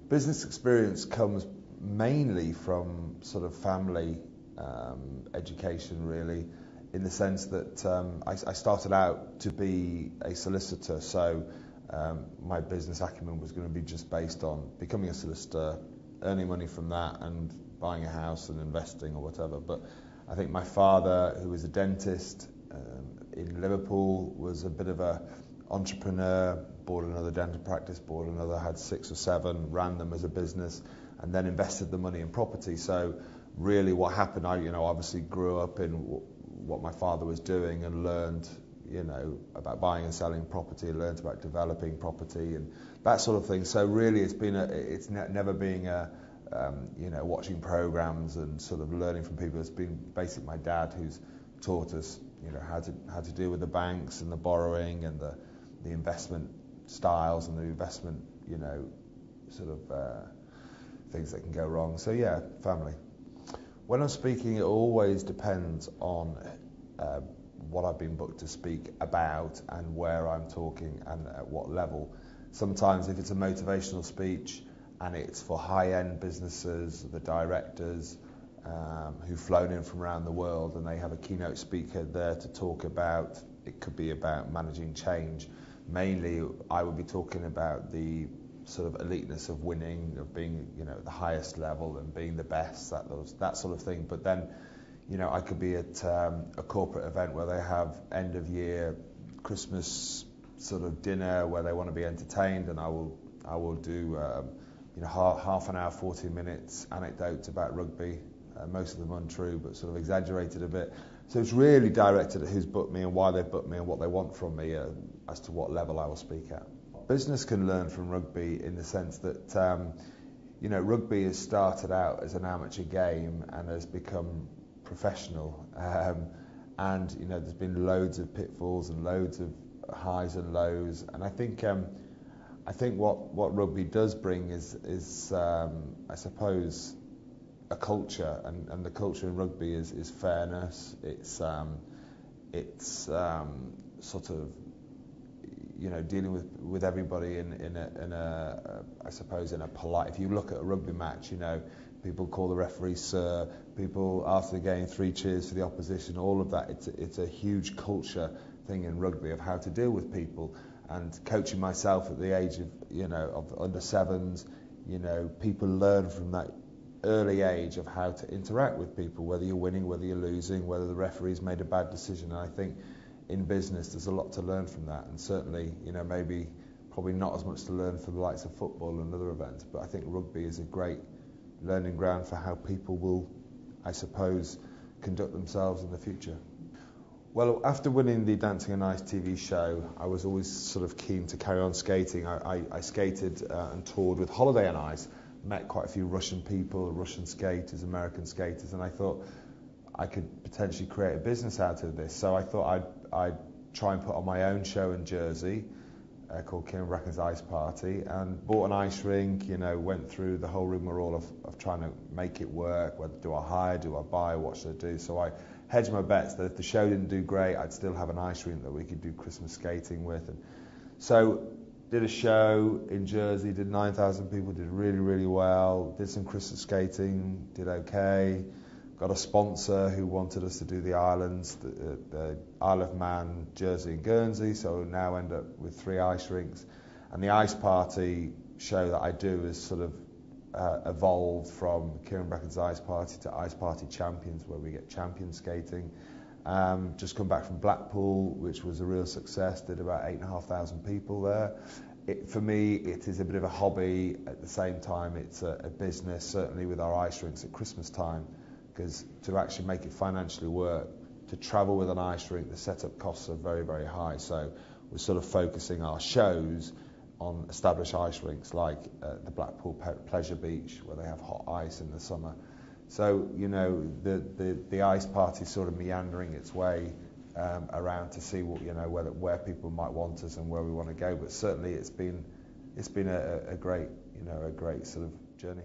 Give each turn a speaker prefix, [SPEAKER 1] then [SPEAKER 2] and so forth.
[SPEAKER 1] Business experience comes mainly from sort of family education, really, in the sense that I started out to be a solicitor, so my business acumen was going to be just based on becoming a solicitor, earning money from that and buying a house and investing or whatever. But I think my father, who was a dentist in Liverpool, was a bit of a entrepreneur, bought another dental practice, bought another, had 6 or 7, ran them as a business, and then invested the money in property. So really what happened, I obviously grew up in what my father was doing and learned about buying and selling property, learned about developing property and that sort of thing. So really it's never being watching programs and sort of learning from people. It's been basically my dad who's taught us how to deal with the banks and the borrowing and the investment styles and the investment things that can go wrong. So yeah, family. When I'm speaking, it always depends on what I've been booked to speak about and where I'm talking and at what level. Sometimes if it's a motivational speech and it's for high-end businesses, the directors who've flown in from around the world and they have a keynote speaker there to talk about, it could be about managing change. Mainly I would be talking about the sort of eliteness of winning, of being at the highest level and being the best, that sort of thing. But then I could be at a corporate event where they have end of year Christmas sort of dinner where they want to be entertained, and I will do half an hour, 40 minutes anecdotes about rugby, most of them untrue but sort of exaggerated a bit. So it's really directed at who's booked me and why they've booked me and what they want from me as to what level I will speak at. Business can learn from rugby in the sense that rugby has started out as an amateur game and has become professional, and there's been loads of pitfalls and loads of highs and lows, and I think what rugby does bring is I suppose a culture, and the culture in rugby is fairness. It's sort of dealing with everybody in a I suppose in a polite. If you look at a rugby match, people call the referee sir. People after the game 3 cheers for the opposition. All of that. It's a huge culture thing in rugby of how to deal with people. And coaching myself at the age of under 7s, people learn from that early age of how to interact with people, whether you're winning, whether you're losing, whether the referee's made a bad decision. And I think in business there's a lot to learn from that, and certainly probably not as much to learn from the likes of football and other events, but I think rugby is a great learning ground for how people will, I suppose, conduct themselves in the future. Well, after winning the Dancing on Ice TV show, I was always sort of keen to carry on skating. I skated and toured with Holiday on Ice, met quite a few Russian people, Russian skaters, American skaters, and I thought I could potentially create a business out of this. So I thought I'd try and put on my own show in Jersey called Kyran Bracken's Ice Party, and bought an ice rink, went through the whole rigmarole of trying to make it work. Whether do I hire, do I buy, what should I do? So I hedged my bets that if the show didn't do great, I'd still have an ice rink that we could do Christmas skating with. And so did a show in Jersey, did 9,000 people, did really, really well, did some Christmas skating, did okay. Got a sponsor who wanted us to do the islands, the Isle of Man, Jersey and Guernsey, so now end up with 3 ice rinks. And the ice party show that I do is sort of evolved from Kyran Bracken's Ice Party to Ice Party Champions, where we get champion skating. Just come back from Blackpool, which was a real success, did about 8,500 people there. For me, it is a bit of a hobby. At the same time, it's a business, certainly with our ice rinks at Christmas time, because to actually make it financially work, to travel with an ice rink, the setup costs are very, very high. So we're sort of focusing our shows on established ice rinks like the Blackpool Pleasure Beach, where they have hot ice in the summer. So the ice party is sort of meandering its way around to see what where people might want us and where we want to go. But certainly it's been a great sort of journey.